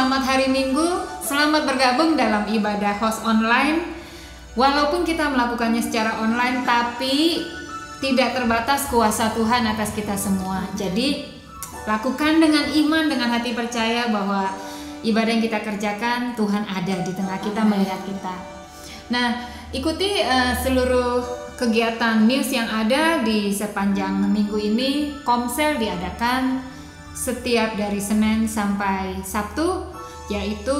selamat hari Minggu, selamat bergabung dalam ibadah host online. Walaupun kita melakukannya secara online, tapi tidak terbatas kuasa Tuhan atas kita semua. Jadi lakukan dengan iman, dengan hati percaya bahwa ibadah yang kita kerjakan, Tuhan ada di tengah kita, melihat kita. Nah, ikuti seluruh kegiatan news yang ada di sepanjang minggu ini. Komsel diadakan setiap dari Senin sampai Sabtu, yaitu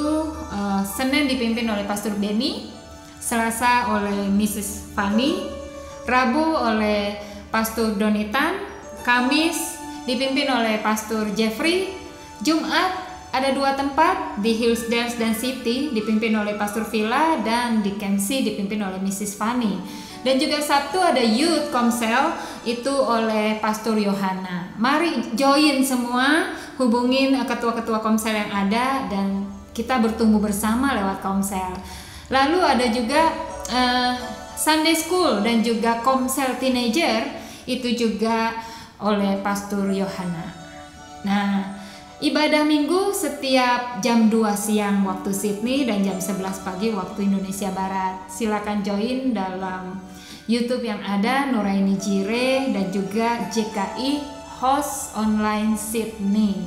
Senin dipimpin oleh Pastor Benny, Selasa oleh Mrs. Fanny, Rabu oleh Pastor Donitan, Kamis dipimpin oleh Pastor Jeffrey, Jumat ada 2 tempat, di Hillsdale dan City dipimpin oleh Pastor Villa, dan di Kempsey dipimpin oleh Mrs. Fanny. Dan juga Sabtu ada Youth Komsel, itu oleh Pastor Yohana. Mari join semua, hubungin ketua-ketua Komsel yang ada, dan kita bertumbuh bersama lewat Komsel. Lalu ada juga Sunday School dan juga Komsel Teenager, itu juga oleh Pastor Yohana. Nah, ibadah minggu setiap jam 2 siang waktu Sydney dan jam 11 pagi waktu Indonesia Barat. Silakan join dalam YouTube yang ada, Nuraini Jire dan juga JKI Host Online Sydney.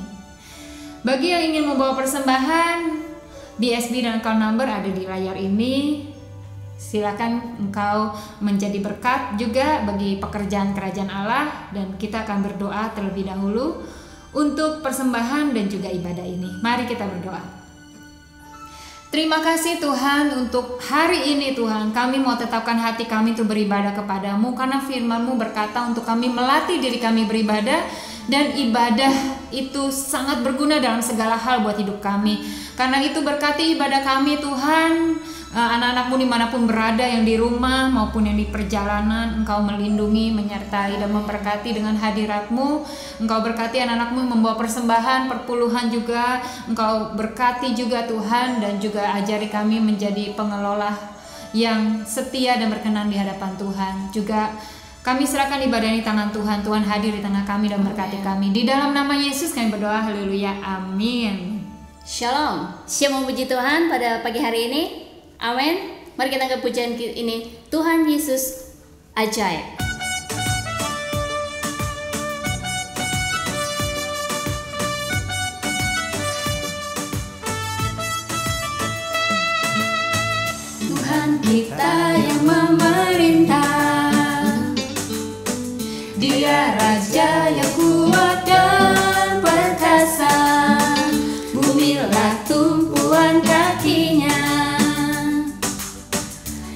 Bagi yang ingin membawa persembahan, BSB dan account number ada di layar ini. Silakan engkau menjadi berkat juga bagi pekerjaan kerajaan Allah, dan kita akan berdoa terlebih dahulu untuk persembahan dan juga ibadah ini. Mari kita berdoa. Terima kasih Tuhan untuk hari ini Tuhan. Kami mau tetapkan hati kami untuk beribadah kepadamu, karena firman-Mu berkata untuk kami melatih diri kami beribadah, dan ibadah itu sangat berguna dalam segala hal buat hidup kami. Karena itu berkati ibadah kami Tuhan. Anak-anak-Mu dimanapun berada, yang di rumah maupun yang di perjalanan, Engkau melindungi, menyertai dan memberkati dengan hadirat-Mu. Engkau berkati anak-anak-Mu membawa persembahan, perpuluhan juga. Engkau berkati juga Tuhan, dan juga ajari kami menjadi pengelola yang setia dan berkenan di hadapan Tuhan. Juga kami serahkan ibadah ini di tangan Tuhan. Tuhan hadir di tengah kami dan berkati kami. Di dalam nama Yesus kami berdoa, haleluya, amin. Shalom, siap memuji Tuhan pada pagi hari ini. Amin. Mari kita angkat pujian ini. Tuhan Yesus ajaib. Tuhan kita yang memerintah, Dia Raja yang kuat dan perkasa. Bumilah tumpuan kakinya,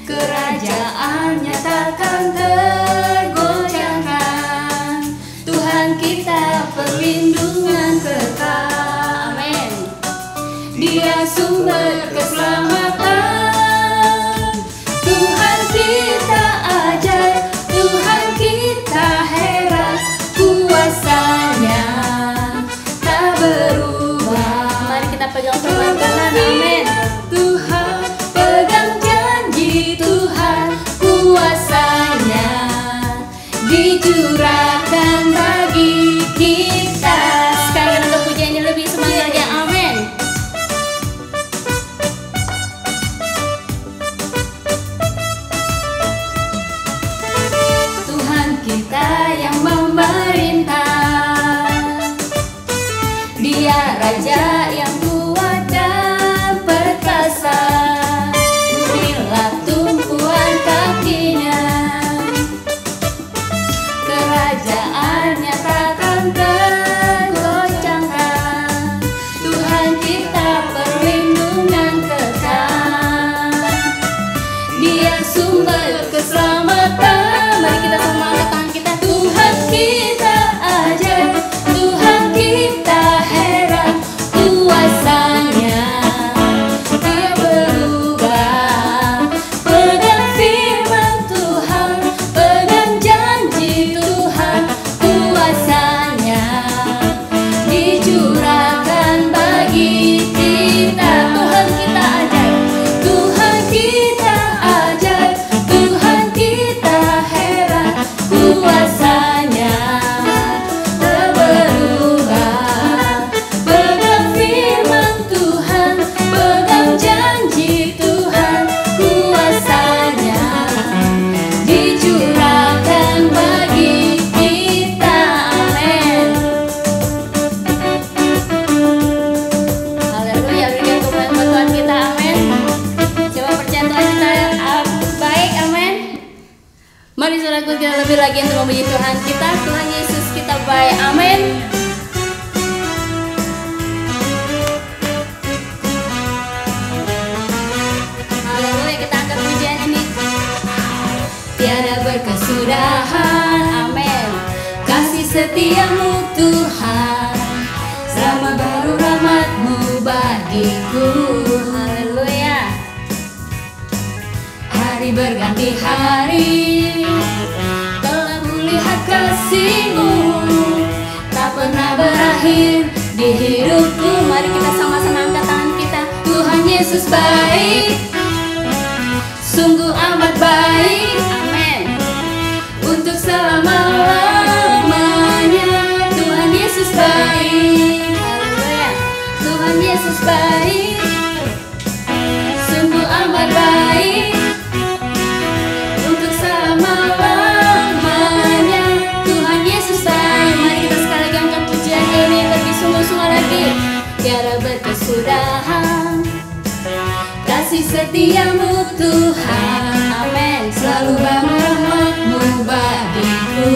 kerajaannya takkan tergoncangkan. Tuhan kita perlindungan kekal. Amin. Dia sumber keselamatan. Tuhan kita ajaib, Tuhan kita heran. Kuasanya tak berubah. Mari kita pegang firman Tuhan. Amin. Tuhan pegang janji, Tuhan kuasanya dicurahkan bagi kita. Sekarang untuk pujiannya lebih semangatnya. Amin. tidak lebih lagi untuk memuji Tuhan kita. Tuhan Yesus kita baik. Amin. Haleluya, kita angkat pujian ini. Tiada berkesudahan, amin. Kasih setiamu Tuhan, selama baru rahmat-Mu bagiku. Haleluya. Hari berganti hari, telah kulihat kasih-Mu, tak pernah berakhir di hidupku. Mari kita sama-sama angkat tangan kita. Tuhan Yesus baik, sungguh amat baik, amin. Untuk selama-lamanya Tuhan Yesus baik. Haleluya. Tuhan Yesus baik, sungguh amat baik. Untuk selama-lamanya Tuhan Yesus baik. Mari kita sekali lagi angkat pujian ini lebih sungguh-sungguh lagi. Tiada berkesudahan kasih setiamu Tuhan, amin. Selalu baru rahmat-Mu bagiku.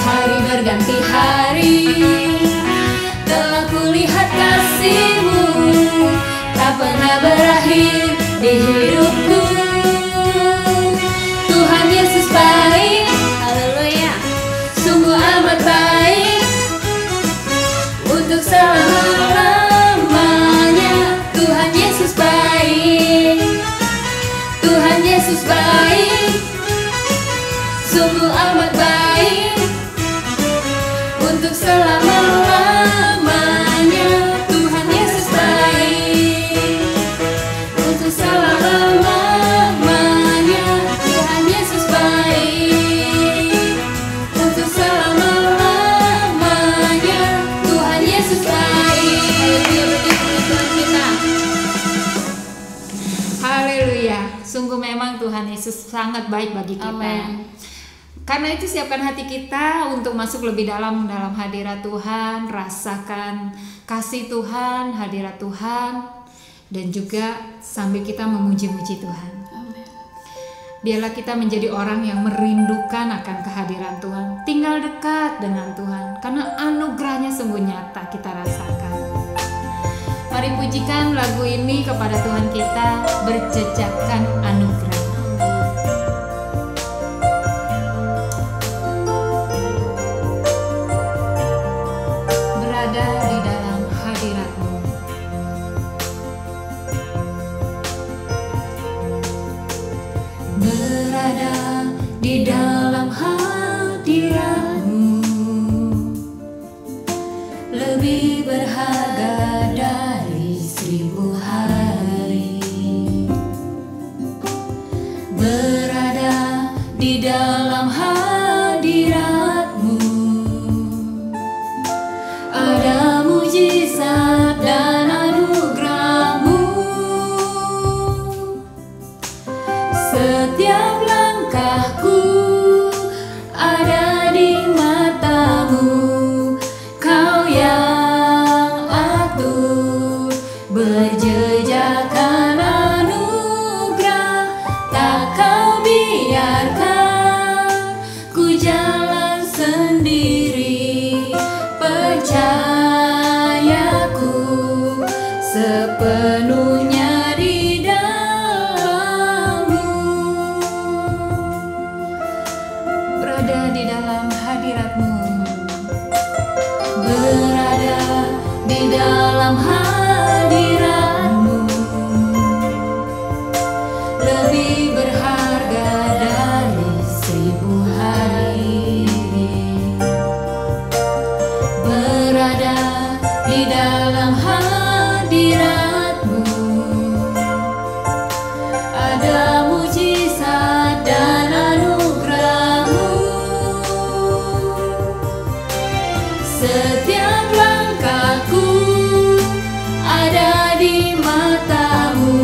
Hari berganti hari, telah kulihat kasih-Mu, tak pernah berakhir di hidupku. Tuhan Yesus baik, haleluya. Sungguh amat baik. Untuk selama-lamanya Tuhan Yesus baik. Tuhan Yesus baik, sungguh amat baik. Untuk selama-lamanya Tuhan Yesus baik. Untuk selama-lamanya Tuhan Yesus baik. Untuk selama-lamanya Tuhan Yesus baik. Haleluya, berdiri Tuhan kita. Haleluya. Sungguh memang Tuhan Yesus sangat baik bagi kita. Amin. Karena itu siapkan hati kita untuk masuk lebih dalam hadirat Tuhan, rasakan kasih Tuhan, hadirat Tuhan, dan juga sambil kita memuji-muji Tuhan. Amin. Biarlah kita menjadi orang yang merindukan akan kehadiran Tuhan, tinggal dekat dengan Tuhan, karena anugerahnya sungguh nyata kita rasakan. Mari pujikan lagu ini kepada Tuhan kita, berjejakkan anugerah. Berada di dalam hadirat-Mu. Berada di dalam hadirat-Mu, lebih berharga dari 1000 hari. Berada di dalam hadirat-Mu, ada mujizat dan anugerah-Mu. Setiap langkahku ada di mata-Mu, Kau yang atur berjejakkan anugerah. Tak Kau biarkan ku jalan sendiri, percayaku sepenuhnya di dalam-Mu. Berada di dalam hadirat-Mu. Berada di dalam hadirat-Mu, lebih berharga dari 1000 hari. Berada di dalam hadirat-Mu, ada mujizat dan anugerah-Mu. Setiap langkahku ada di mata-Mu,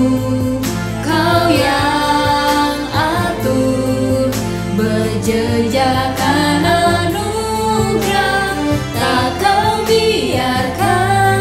Kau yang atur berjejakkan anugerah. Tak Kau biarkan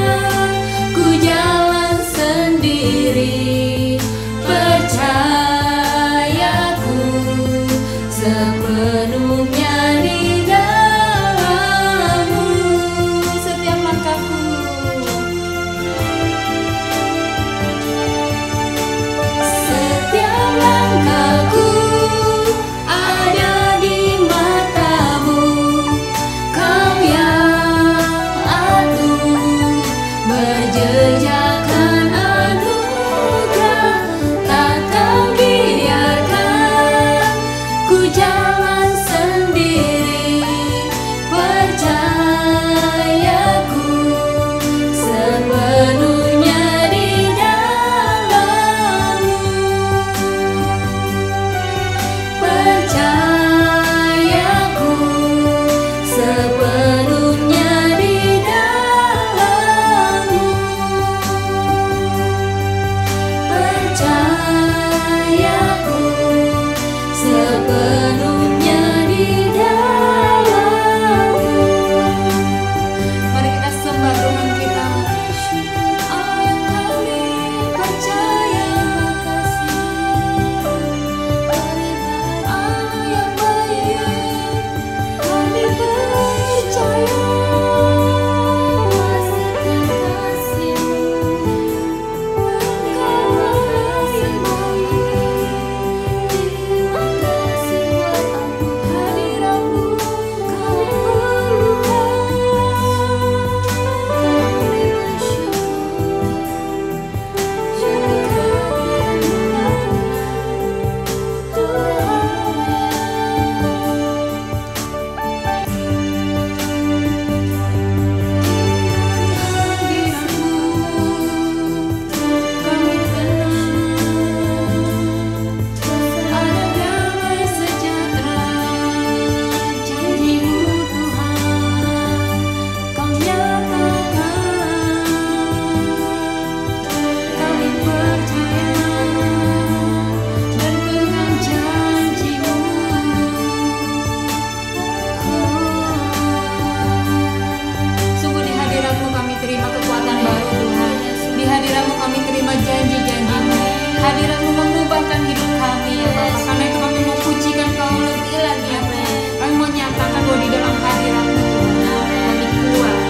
hadirat-Mu mengubahkan hidup kami ya Bapa. Karena itu kami mau pujikan Kau lebih lagi ya Tuhan. Kami mau nyatakan bahwa di dalam hadirat-Mu Tuhan kami kuat.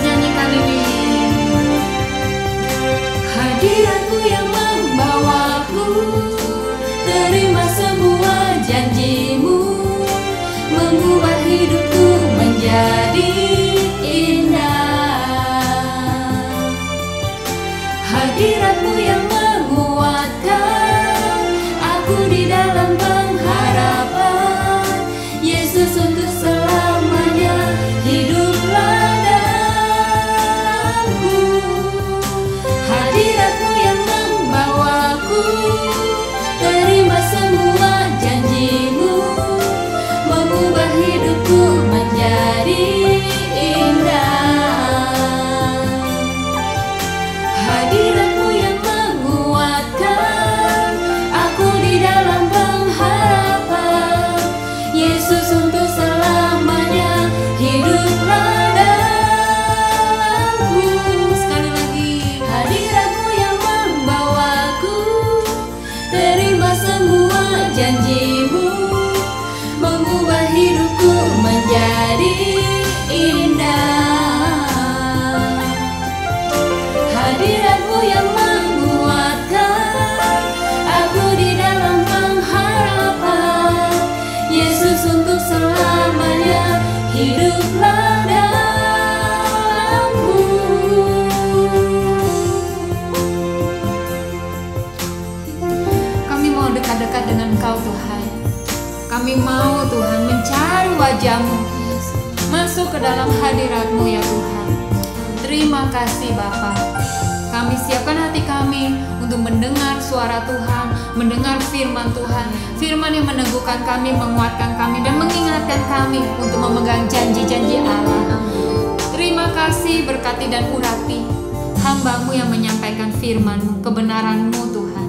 Nyanyikan ini. Hadirat-Mu yang membawaku, terima semua janji-Mu, mengubah hidupku menjadi indah. Hadirat-Mu yang menguatkan aku di dalam pengharapan, Yesus untuk selamanya hiduplah dalamku. Hadirat-Mu yang membawaku, terima semua janji-Mu, mengubah hidupku menjadi indah. Hadirat-Mu yang menguatkan aku di dalam pengharapan, Yesus untuk selamanya hiduplah dalamku. Sekali lagi. Hadirat-Mu yang membawaku, terima semua janji-Mu, mengubah hidupku menjadi indah. Hadirat-Mu yang menguatkan aku di dalam pengharapan, Yesus untuk selamanya hiduplah dalamku. Kami mau dekat-dekat dengan Engkau Tuhan. Kami mau Tuhan mencari wajah-Mu, masuk ke dalam hadirat-Mu ya Tuhan. Terima kasih Bapa. Kami siapkan hati kami untuk mendengar suara Tuhan, mendengar firman Tuhan, firman yang meneguhkan kami, menguatkan kami, dan mengingatkan kami untuk memegang janji-janji Allah. Terima kasih, berkati dan urapi hamba-Mu yang menyampaikan firman-Mu, kebenaran-Mu Tuhan.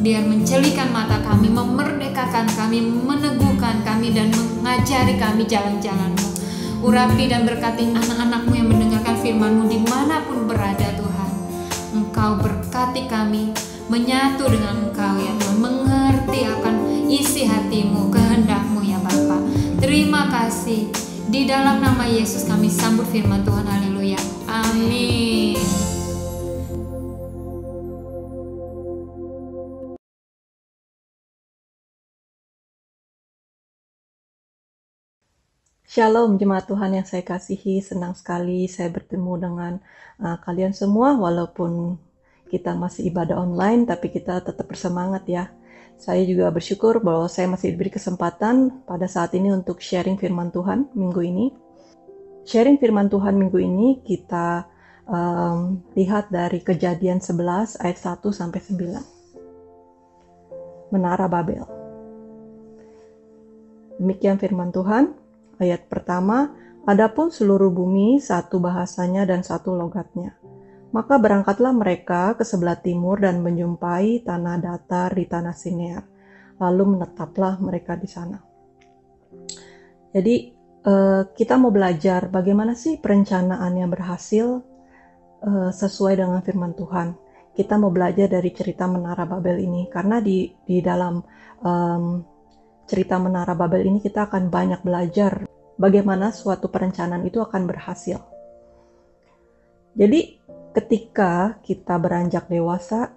Biar mencelikan mata kami, memerdekakan kami, meneguhkan kami, dan mengajari kami jalan-jalan-Mu. Urapi dan berkati anak-anak-Mu yang mendengarkan firman-Mu dimanapun berada Tuhan. Engkau berkati kami, menyatu dengan Engkau ya Tuhan, mengerti akan isi hati-Mu, kehendak-Mu ya Bapa. Terima kasih. Di dalam nama Yesus kami sambut firman Tuhan. Haleluya. Amin. Shalom jemaat Tuhan yang saya kasihi, senang sekali saya bertemu dengan kalian semua walaupun kita masih ibadah online tapi kita tetap bersemangat ya. Saya juga bersyukur bahwa saya masih diberi kesempatan pada saat ini untuk sharing firman Tuhan minggu ini. Sharing firman Tuhan minggu ini kita lihat dari Kejadian 11 ayat 1 sampai 9. Menara Babel. Demikian firman Tuhan. Ayat pertama, adapun seluruh bumi satu bahasanya dan satu logatnya. Maka berangkatlah mereka ke sebelah timur dan menjumpai tanah datar di tanah Sinear. Lalu menetaplah mereka di sana. Jadi kita mau belajar bagaimana sih perencanaan yang berhasil sesuai dengan firman Tuhan. Kita mau belajar dari cerita Menara Babel ini. Karena di dalam cerita Menara Babel ini kita akan banyak belajar bagaimana suatu perencanaan itu akan berhasil. Jadi ketika kita beranjak dewasa,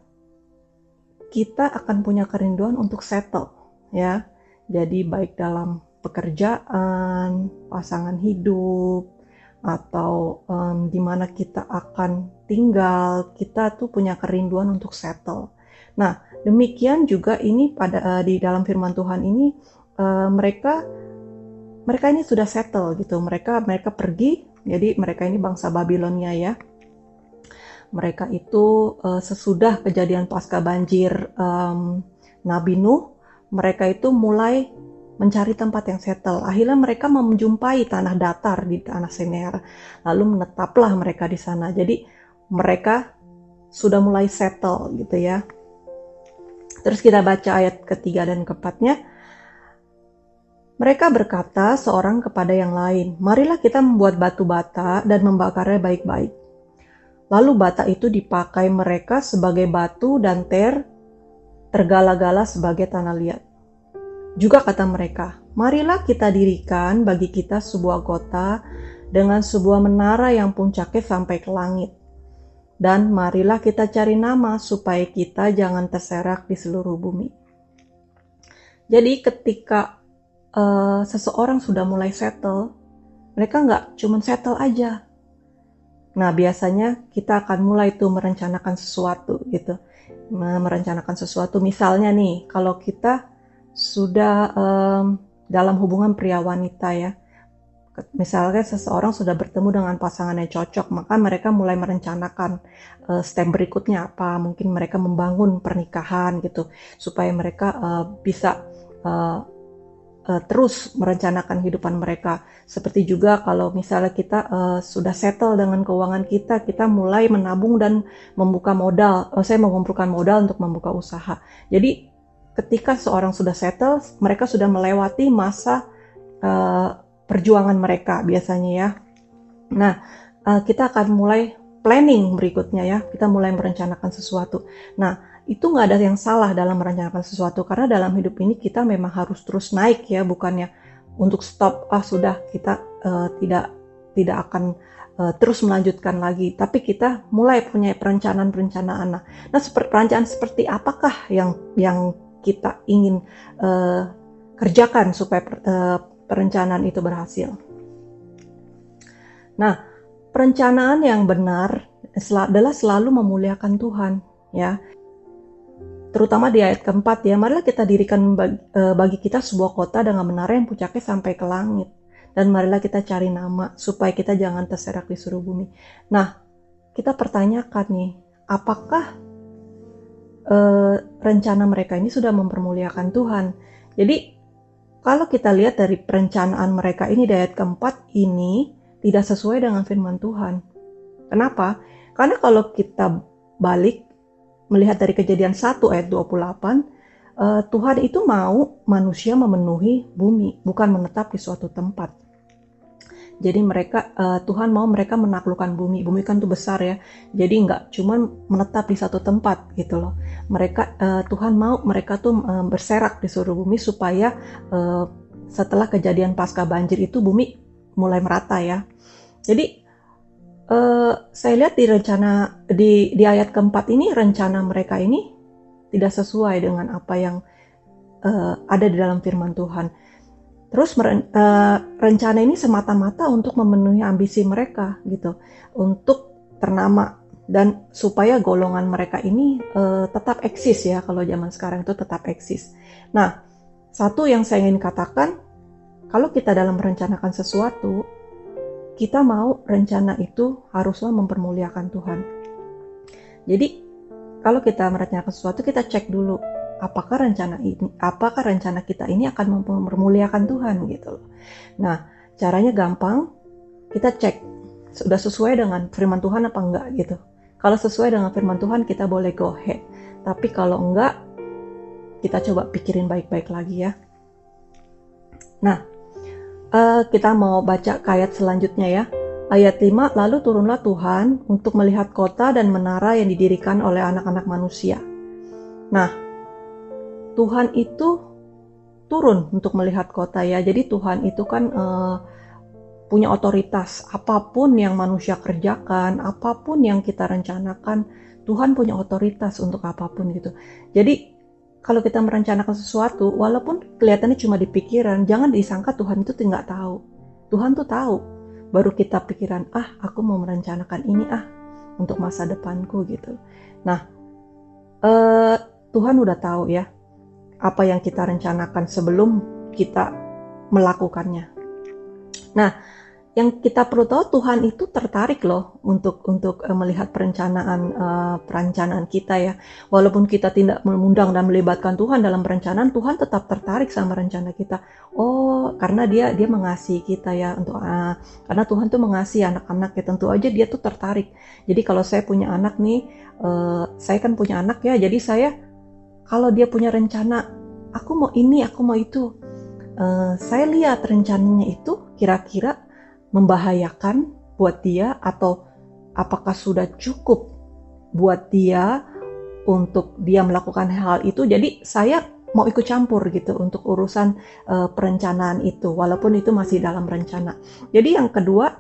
kita akan punya kerinduan untuk settle, ya. Jadi baik dalam pekerjaan, pasangan hidup, atau di mana kita akan tinggal, kita tuh punya kerinduan untuk settle. Nah, demikian juga ini di dalam firman Tuhan ini mereka ini sudah settle gitu. Mereka pergi. Jadi mereka ini bangsa Babilonia ya. Mereka itu sesudah kejadian pasca banjir Nabi Nuh, mereka itu mulai mencari tempat yang settle. Akhirnya mereka menjumpai tanah datar di tanah Sinear. Lalu menetaplah mereka di sana. Jadi mereka sudah mulai settle gitu ya. Terus kita baca ayat ketiga dan keempatnya. Mereka berkata seorang kepada yang lain, marilah kita membuat batu bata dan membakarnya baik-baik. Lalu bata itu dipakai mereka sebagai batu dan ter tergala-gala sebagai tanah liat. Juga kata mereka, marilah kita dirikan bagi kita sebuah kota dengan sebuah menara yang puncaknya sampai ke langit. Dan marilah kita cari nama supaya kita jangan terserak di seluruh bumi. Jadi ketika seseorang sudah mulai settle, mereka nggak cuma settle aja. Nah, biasanya kita akan mulai tuh merencanakan sesuatu gitu. Merencanakan sesuatu, misalnya nih, kalau kita sudah dalam hubungan pria wanita ya, misalnya seseorang sudah bertemu dengan pasangan yang cocok, maka mereka mulai merencanakan step berikutnya apa, mungkin mereka membangun pernikahan gitu, supaya mereka bisa terus merencanakan kehidupan mereka. Seperti juga kalau misalnya kita sudah settle dengan keuangan kita, kita mulai menabung dan membuka modal, saya mengumpulkan modal untuk membuka usaha. Jadi ketika seorang sudah settle, mereka sudah melewati masa perjuangan mereka biasanya ya. Nah, kita akan mulai planning berikutnya ya. Kita mulai merencanakan sesuatu. Nah, itu nggak ada yang salah dalam merencanakan sesuatu, karena dalam hidup ini kita memang harus terus naik ya, bukannya untuk stop. Sudah kita tidak akan terus melanjutkan lagi, tapi kita mulai punya perencanaan-perencanaan. Nah, perencanaan seperti apakah yang kita ingin kerjakan supaya perencanaan itu berhasil? Nah, perencanaan yang benar adalah selalu memuliakan Tuhan, ya. Terutama di ayat keempat ya, marilah kita dirikan bagi kita sebuah kota dengan menara yang puncaknya sampai ke langit. Dan marilah kita cari nama supaya kita jangan terserak di seluruh bumi. Nah, kita pertanyakan nih, apakah rencana mereka ini sudah mempermuliakan Tuhan? Jadi kalau kita lihat dari perencanaan mereka ini di ayat keempat ini tidak sesuai dengan firman Tuhan. Kenapa? Karena kalau kita balik melihat dari Kejadian 1 ayat 28, Tuhan itu mau manusia memenuhi bumi, bukan menetap di suatu tempat. Jadi Tuhan mau mereka menaklukkan bumi. Bumi kan tuh besar ya. Jadi nggak cuma menetap di satu tempat gitu loh. Tuhan mau mereka tuh berserak di seluruh bumi supaya setelah kejadian pasca banjir itu bumi mulai merata ya. Jadi saya lihat di ayat keempat ini, rencana mereka ini tidak sesuai dengan apa yang ada di dalam firman Tuhan. Terus rencana ini semata-mata untuk memenuhi ambisi mereka gitu, untuk ternama dan supaya golongan mereka ini tetap eksis ya, kalau zaman sekarang itu tetap eksis. Nah, satu yang saya ingin katakan, kalau kita dalam merencanakan sesuatu, kita mau rencana itu haruslah mempermuliakan Tuhan. Jadi kalau kita merencanakan sesuatu, kita cek dulu apakah rencana kita ini akan mempermuliakan Tuhan gitu loh. Nah, caranya gampang, kita cek sudah sesuai dengan firman Tuhan apa enggak gitu. Kalau sesuai dengan firman Tuhan, kita boleh go ahead. Tapi kalau enggak, kita coba pikirin baik-baik lagi ya. Nah, kita mau baca ayat selanjutnya ya. Ayat 5, lalu turunlah Tuhan untuk melihat kota dan menara yang didirikan oleh anak-anak manusia. Nah, Tuhan itu turun untuk melihat kota ya. Jadi Tuhan itu kan punya otoritas. Apapun yang manusia kerjakan, apapun yang kita rencanakan, Tuhan punya otoritas untuk apapun gitu. Jadi kalau kita merencanakan sesuatu, walaupun kelihatannya cuma di pikiran, jangan disangka Tuhan itu tidak tahu. Tuhan tuh tahu. Baru kita pikiran, aku mau merencanakan ini untuk masa depanku gitu. Nah, Tuhan udah tahu ya apa yang kita rencanakan sebelum kita melakukannya. Nah, yang kita perlu tahu, Tuhan itu tertarik loh untuk melihat perencanaan kita ya. Walaupun kita tidak mengundang dan melibatkan Tuhan dalam perencanaan, Tuhan tetap tertarik sama rencana kita. Karena dia mengasihi kita ya, karena Tuhan tuh mengasihi anak-anak ya, tentu aja dia tuh tertarik. Jadi kalau saya punya anak nih, saya kan punya anak ya, jadi saya kalau dia punya rencana, aku mau ini, aku mau itu, saya lihat rencananya itu kira-kira membahayakan buat dia atau apakah sudah cukup buat dia untuk dia melakukan hal itu, jadi saya mau ikut campur gitu untuk urusan perencanaan itu, walaupun itu masih dalam rencana. Jadi yang kedua,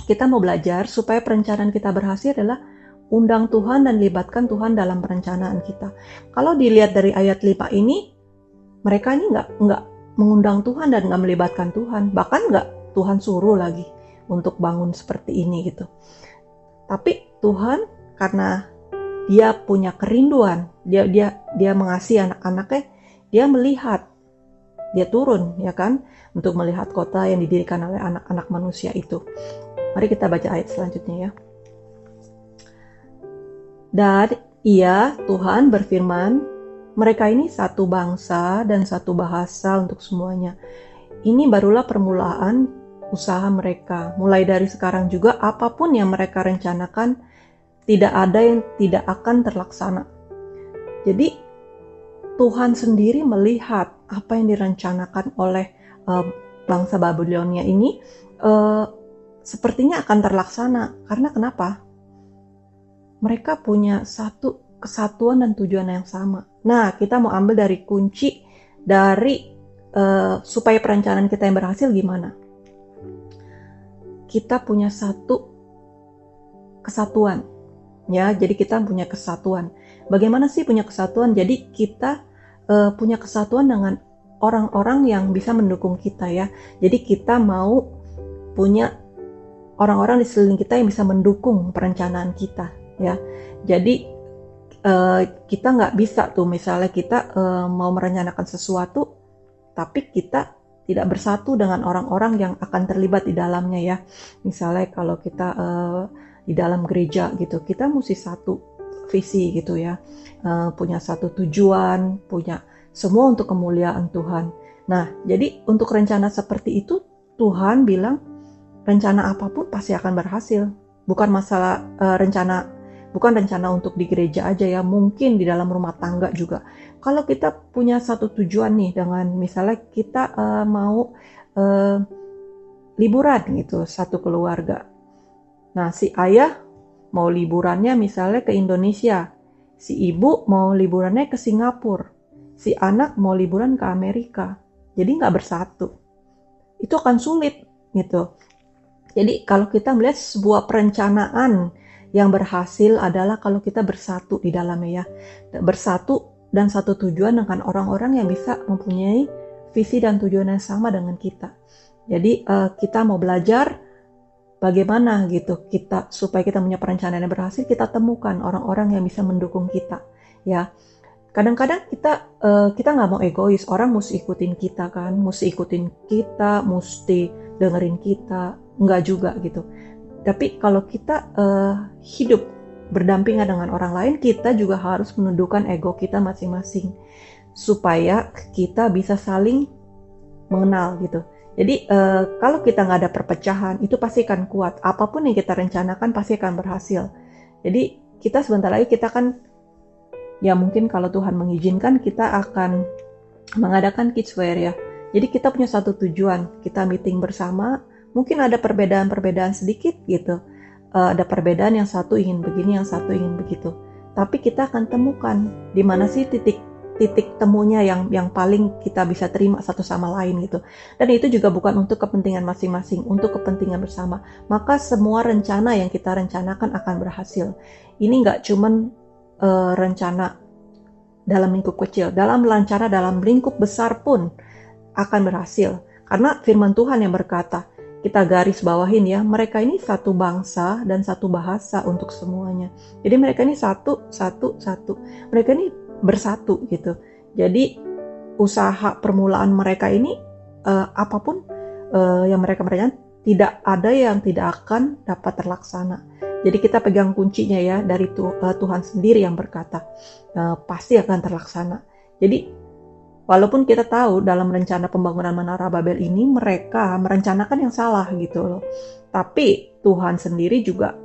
kita mau belajar supaya perencanaan kita berhasil adalah undang Tuhan dan libatkan Tuhan dalam perencanaan kita. Kalau dilihat dari ayat 5 ini, mereka ini nggak mengundang Tuhan dan nggak melibatkan Tuhan, bahkan nggak Tuhan suruh lagi untuk bangun seperti ini gitu. Tapi Tuhan karena dia punya kerinduan, dia mengasihi anak-anaknya, dia melihat, dia turun ya kan, untuk melihat kota yang didirikan oleh anak-anak manusia itu. Mari kita baca ayat selanjutnya ya. Dan Tuhan berfirman, mereka ini satu bangsa dan satu bahasa untuk semuanya. Ini barulah permulaan usaha mereka. Mulai dari sekarang juga apapun yang mereka rencanakan, tidak ada yang tidak akan terlaksana. Jadi Tuhan sendiri melihat apa yang direncanakan oleh bangsa Babilonia ini sepertinya akan terlaksana. Karena kenapa? Mereka punya satu kesatuan dan tujuan yang sama. Nah, kita mau ambil dari kunci dari supaya perencanaan kita yang berhasil gimana? Kita punya satu kesatuan. Ya, jadi kita punya kesatuan. Bagaimana sih punya kesatuan? Jadi kita punya kesatuan dengan orang-orang yang bisa mendukung kita ya. Jadi kita mau punya orang-orang di sekeliling kita yang bisa mendukung perencanaan kita ya. Jadi kita nggak bisa tuh misalnya kita mau merencanakan sesuatu, tapi kita tidak bersatu dengan orang-orang yang akan terlibat di dalamnya ya. Misalnya kalau kita di dalam gereja gitu, kita mesti satu visi gitu ya, punya satu tujuan, punya semua untuk kemuliaan Tuhan. Nah, jadi untuk rencana seperti itu Tuhan bilang rencana apapun pasti akan berhasil. Bukan masalah bukan rencana untuk di gereja aja ya, mungkin di dalam rumah tangga juga. Kalau kita punya satu tujuan nih, dengan misalnya kita mau liburan gitu, satu keluarga. Nah, si ayah mau liburannya misalnya ke Indonesia, si ibu mau liburannya ke Singapura, si anak mau liburan ke Amerika. Jadi nggak bersatu. Itu akan sulit gitu. Jadi kalau kita melihat sebuah perencanaan yang berhasil adalah kalau kita bersatu di dalamnya ya. Bersatu dan satu tujuan dengan orang-orang yang bisa mempunyai visi dan tujuan yang sama dengan kita. Jadi kita mau belajar bagaimana gitu kita supaya kita punya perencanaan yang berhasil, kita temukan orang-orang yang bisa mendukung kita ya. Kadang-kadang kita nggak mau egois, orang mesti ikutin kita kan, mesti dengerin kita, nggak juga gitu. Tapi kalau kita hidup berdampingan dengan orang lain, kita juga harus menundukkan ego kita masing-masing supaya kita bisa saling mengenal gitu. Jadi kalau kita nggak ada perpecahan, itu pasti akan kuat. Apapun yang kita rencanakan pasti akan berhasil. Jadi kita sebentar lagi kita akan, ya mungkin kalau Tuhan mengizinkan, kita akan mengadakan Kids Fair ya. Jadi kita punya satu tujuan, kita meeting bersama. Mungkin ada perbedaan-perbedaan sedikit gitu. Ada perbedaan yang satu ingin begini, yang satu ingin begitu. Tapi kita akan temukan di mana sih titik temunya yang paling kita bisa terima satu sama lain gitu. Dan itu juga bukan untuk kepentingan masing-masing, untuk kepentingan bersama. Maka semua rencana yang kita rencanakan akan berhasil. Ini nggak cuman rencana dalam lingkup kecil, dalam lingkup besar pun akan berhasil. Karena firman Tuhan yang berkata, kita garis bawahin ya, mereka ini satu bangsa dan satu bahasa untuk semuanya. Jadi mereka ini satu. Mereka ini bersatu gitu. Jadi usaha permulaan mereka ini apapun yang mereka rencanakan, tidak ada yang tidak akan dapat terlaksana. Jadi kita pegang kuncinya ya, dari Tuhan sendiri yang berkata pasti akan terlaksana. Jadi walaupun kita tahu dalam rencana pembangunan Menara Babel ini mereka merencanakan yang salah gitu loh. Tapi Tuhan sendiri juga,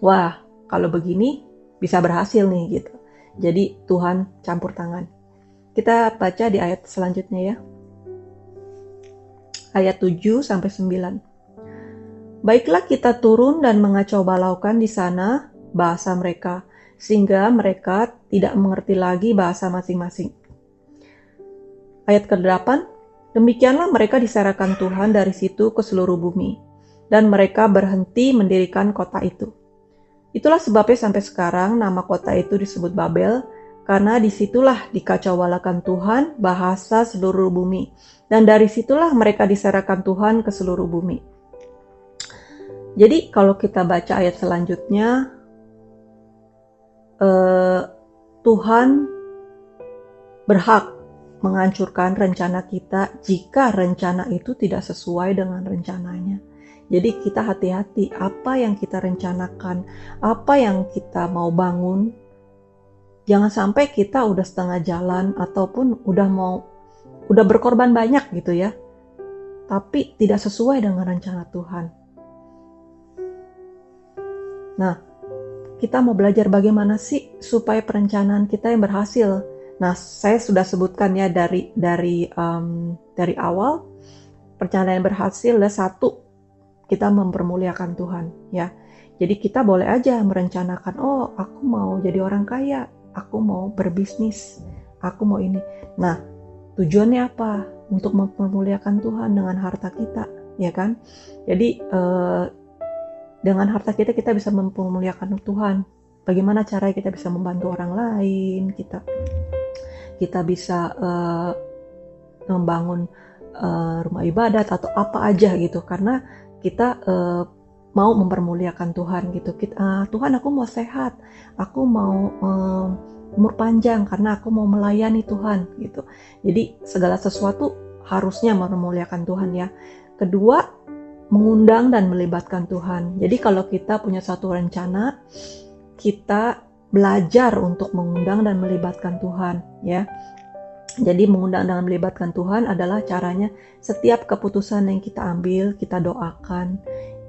wah kalau begini bisa berhasil nih gitu. Jadi Tuhan campur tangan. Kita baca di ayat selanjutnya ya. Ayat 7-9. Baiklah kita turun dan mengacau balaukan di sana bahasa mereka, sehingga mereka tidak mengerti lagi bahasa masing-masing. Ayat ke-8, demikianlah mereka diserahkan Tuhan dari situ ke seluruh bumi, dan mereka berhenti mendirikan kota itu. Itulah sebabnya sampai sekarang nama kota itu disebut Babel, karena disitulah dikacauwalakan Tuhan bahasa seluruh bumi, dan dari situlah mereka diserahkan Tuhan ke seluruh bumi. Jadi kalau kita baca ayat selanjutnya, Tuhan berhak menghancurkan rencana kita jika rencana itu tidak sesuai dengan rencananya. Jadi kita hati-hati apa yang kita rencanakan, apa yang kita mau bangun. Jangan sampai kita udah setengah jalan ataupun udah berkorban banyak gitu ya, tapi tidak sesuai dengan rencana Tuhan. Nah, kita mau belajar bagaimana sih supaya perencanaan kita yang berhasil. Nah, saya sudah sebutkan ya dari awal, perencanaan yang berhasil adalah satu, kita mempermuliakan Tuhan ya. Jadi kita boleh aja merencanakan, oh aku mau jadi orang kaya, aku mau berbisnis, aku mau ini. Nah, tujuannya apa? Untuk mempermuliakan Tuhan dengan harta kita, ya kan? Jadi dengan harta kita bisa mempermuliakan Tuhan. Bagaimana caranya kita bisa membantu orang lain? Kita bisa membangun rumah ibadat atau apa aja gitu, karena kita mau mempermuliakan Tuhan gitu. Tuhan, aku mau sehat, aku mau umur panjang karena aku mau melayani Tuhan gitu. Jadi segala sesuatu harusnya memuliakan Tuhan ya. Kedua, mengundang dan melibatkan Tuhan. Jadi kalau kita punya satu rencana, kita belajar untuk mengundang dan melibatkan Tuhan ya. Jadi mengundang dan melibatkan Tuhan adalah caranya setiap keputusan yang kita ambil, kita doakan,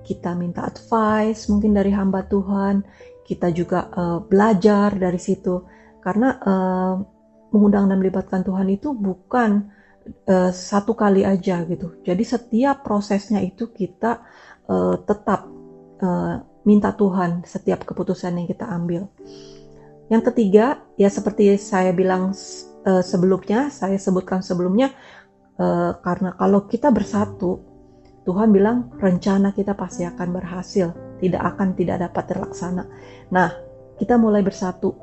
kita minta advice mungkin dari hamba Tuhan, kita juga belajar dari situ. Karena mengundang dan melibatkan Tuhan itu bukan satu kali aja gitu. Jadi setiap prosesnya itu kita tetap minta Tuhan setiap keputusan yang kita ambil. Yang ketiga, ya seperti saya bilang sebelumnya, saya sebutkan sebelumnya, karena kalau kita bersatu, Tuhan bilang rencana kita pasti akan berhasil, tidak dapat terlaksana. Nah, kita mulai bersatu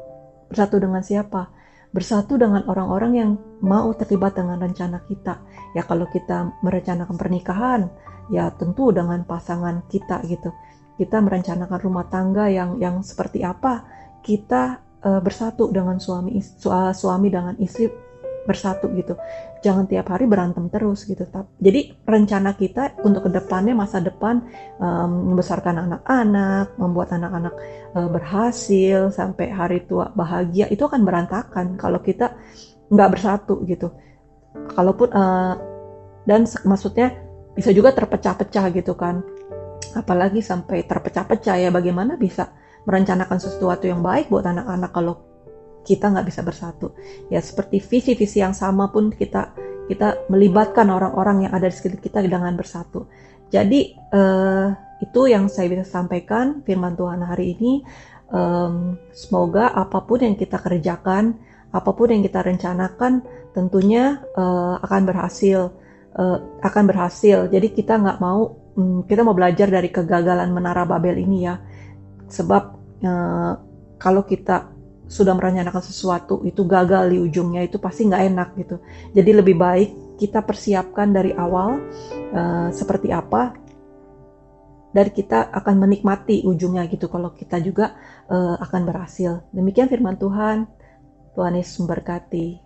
dengan siapa? Bersatu dengan orang-orang yang mau terlibat dengan rencana kita. Ya kalau kita merencanakan pernikahan, ya tentu dengan pasangan kita gitu. Kita merencanakan rumah tangga yang seperti apa, kita bersatu dengan suami dengan istri, bersatu gitu. Jangan tiap hari berantem terus gitu. Jadi rencana kita untuk kedepannya, masa depan, membesarkan anak-anak, membuat anak-anak berhasil sampai hari tua bahagia, itu akan berantakan kalau kita nggak bersatu gitu. Kalaupun dan maksudnya bisa juga terpecah-pecah gitu kan. Apalagi sampai terpecah-pecah ya, bagaimana bisa merencanakan sesuatu yang baik buat anak-anak kalau kita nggak bisa bersatu. Ya seperti visi-visi yang sama pun kita melibatkan orang-orang yang ada di sekitar kita dengan bersatu. Jadi itu yang saya bisa sampaikan firman Tuhan hari ini. Semoga apapun yang kita kerjakan, apapun yang kita rencanakan, tentunya akan berhasil. Jadi kita nggak mau, kita mau belajar dari kegagalan Menara Babel ini ya. Sebab kalau kita sudah merencanakan sesuatu itu gagal di ujungnya, itu pasti nggak enak gitu. Jadi lebih baik kita persiapkan dari awal seperti apa, dari kita akan menikmati ujungnya gitu kalau kita juga akan berhasil. Demikian firman Tuhan. Tuhan Yesus memberkati.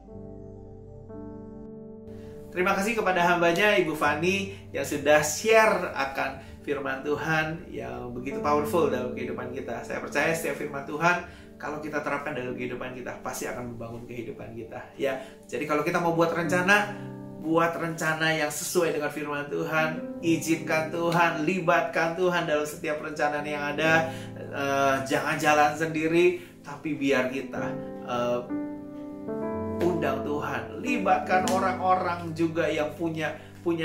Terima kasih kepada hambanya Ibu Fani yang sudah share akan firman Tuhan yang begitu powerful dalam kehidupan kita. Saya percaya setiap firman Tuhan kalau kita terapkan dalam kehidupan kita pasti akan membangun kehidupan kita ya. Jadi kalau kita mau buat rencana yang sesuai dengan firman Tuhan, izinkan Tuhan, libatkan Tuhan dalam setiap rencana yang ada. Jangan jalan sendiri, tapi biar kita undang Tuhan, libatkan orang-orang juga yang punya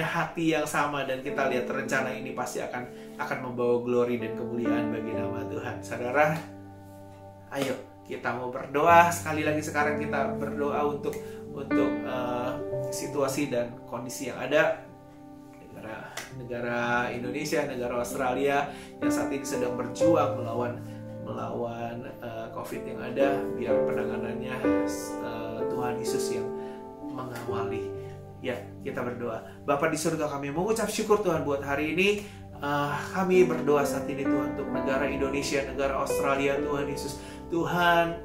hati yang sama, dan kita lihat rencana ini pasti akan membawa glory dan kemuliaan bagi nama Tuhan. Saudara, Ayo kita mau berdoa sekali lagi. Sekarang kita berdoa untuk situasi dan kondisi yang ada negara Indonesia, negara Australia yang saat ini sedang berjuang melawan COVID yang ada. Biar penanganannya Tuhan Yesus yang mengawali. Ya, kita berdoa. Bapa di surga, kami mengucap syukur Tuhan buat hari ini. Kami berdoa saat ini Tuhan untuk negara Indonesia, negara Australia Tuhan Yesus. Tuhan,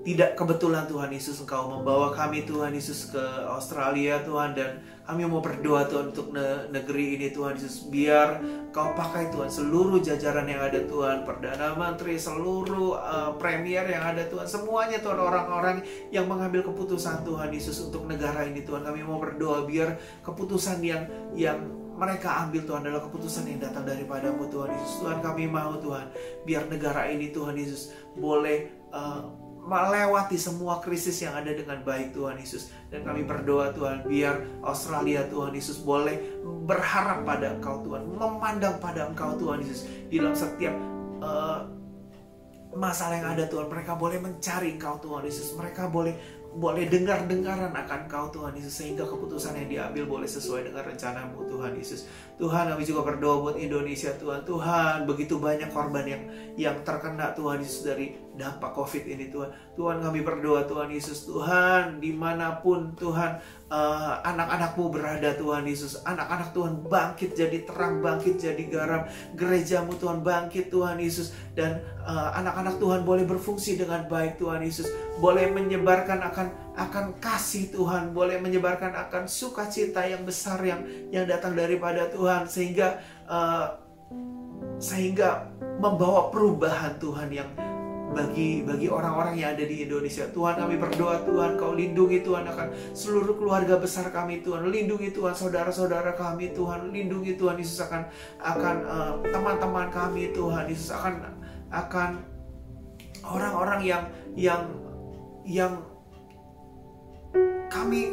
tidak kebetulan Tuhan Yesus Engkau membawa kami Tuhan Yesus ke Australia Tuhan, dan kami mau berdoa Tuhan untuk negeri ini Tuhan Yesus. Biar Kau pakai Tuhan seluruh jajaran yang ada Tuhan, Perdana Menteri, seluruh premier yang ada Tuhan, semuanya Tuhan, orang-orang yang mengambil keputusan Tuhan Yesus untuk negara ini Tuhan. Kami mau berdoa biar keputusan yang mereka ambil Tuhan adalah keputusan yang datang daripada-Mu Tuhan Yesus. Tuhan, kami mau Tuhan biar negara ini Tuhan Yesus boleh melewati semua krisis yang ada dengan baik Tuhan Yesus. Dan kami berdoa Tuhan biar Australia Tuhan Yesus boleh berharap pada Engkau Tuhan, memandang pada Engkau Tuhan Yesus. Di dalam setiap masalah yang ada Tuhan, mereka boleh mencari Engkau Tuhan Yesus. Mereka boleh dengar-dengaran akan Kau Tuhan Yesus, sehingga keputusan yang diambil boleh sesuai dengan rencana-Mu Tuhan Yesus. Tuhan, kami juga berdoa buat Indonesia Tuhan. Tuhan, begitu banyak korban yang terkena Tuhan Yesus dari dampak COVID ini Tuhan. Tuhan, kami berdoa Tuhan Yesus. Tuhan, dimanapun Tuhan anak-anak-Mu berada Tuhan Yesus, anak-anak Tuhan bangkit jadi terang, bangkit jadi garam. Gereja-Mu Tuhan bangkit Tuhan Yesus, dan anak-anak Tuhan boleh berfungsi dengan baik Tuhan Yesus, boleh menyebarkan akan kasih Tuhan, boleh menyebarkan akan sukacita yang besar yang datang daripada Tuhan, sehingga membawa perubahan Tuhan yang bagi orang-orang yang ada di Indonesia. Tuhan, kami berdoa Tuhan, Kau lindungi Tuhan akan seluruh keluarga besar kami Tuhan, lindungi Tuhan saudara-saudara kami Tuhan, lindungi Tuhan Yesus akan teman-teman kami Tuhan Yesus, akan orang-orang yang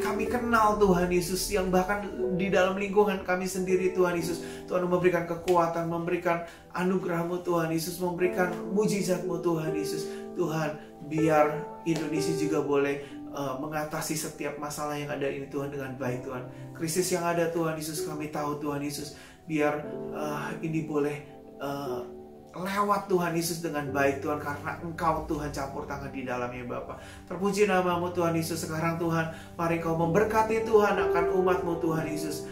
kami kenal Tuhan Yesus, yang bahkan di dalam lingkungan kami sendiri Tuhan Yesus. Tuhan memberikan kekuatan, memberikan anugerah-Mu Tuhan Yesus, memberikan mujizat-Mu Tuhan Yesus. Tuhan, biar Indonesia juga boleh mengatasi setiap masalah yang ada ini Tuhan dengan baik Tuhan. Krisis yang ada Tuhan Yesus, kami tahu Tuhan Yesus, biar ini boleh lewat Tuhan Yesus dengan baik Tuhan, karena Engkau Tuhan campur tangan di dalamnya Bapa. Terpuji nama-Mu Tuhan Yesus. Sekarang Tuhan, mari Kau memberkati Tuhan akan umat-Mu Tuhan Yesus.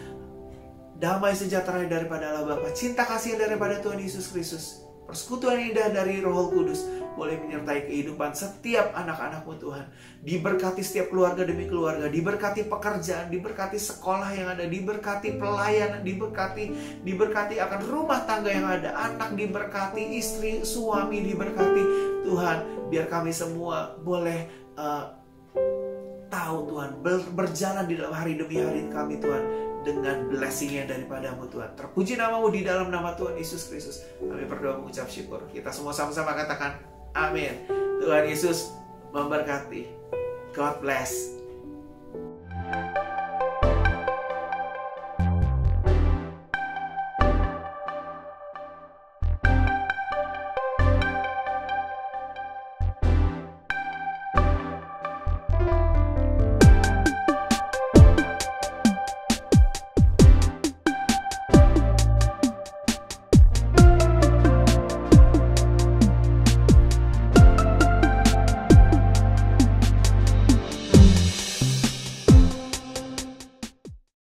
Damai sejahtera daripada Allah Bapa, cinta kasih daripada Tuhan Yesus Kristus, persekutuan indah dari Roh Kudus boleh menyertai kehidupan setiap anak-anak-Mu Tuhan. Diberkati setiap keluarga demi keluarga, diberkati pekerjaan, diberkati sekolah yang ada, diberkati pelayanan, diberkati akan rumah tangga yang ada, anak diberkati, istri, suami diberkati. Tuhan, biar kami semua boleh tahu Tuhan, berjalan di dalam hari demi hari kami Tuhan, dengan blessing-nya daripada-Mu Tuhan. Terpuji nama-Mu di dalam nama Tuhan Yesus Kristus. Kami berdoa mengucap syukur. Kita semua sama-sama katakan amin. Tuhan Yesus memberkati. God bless.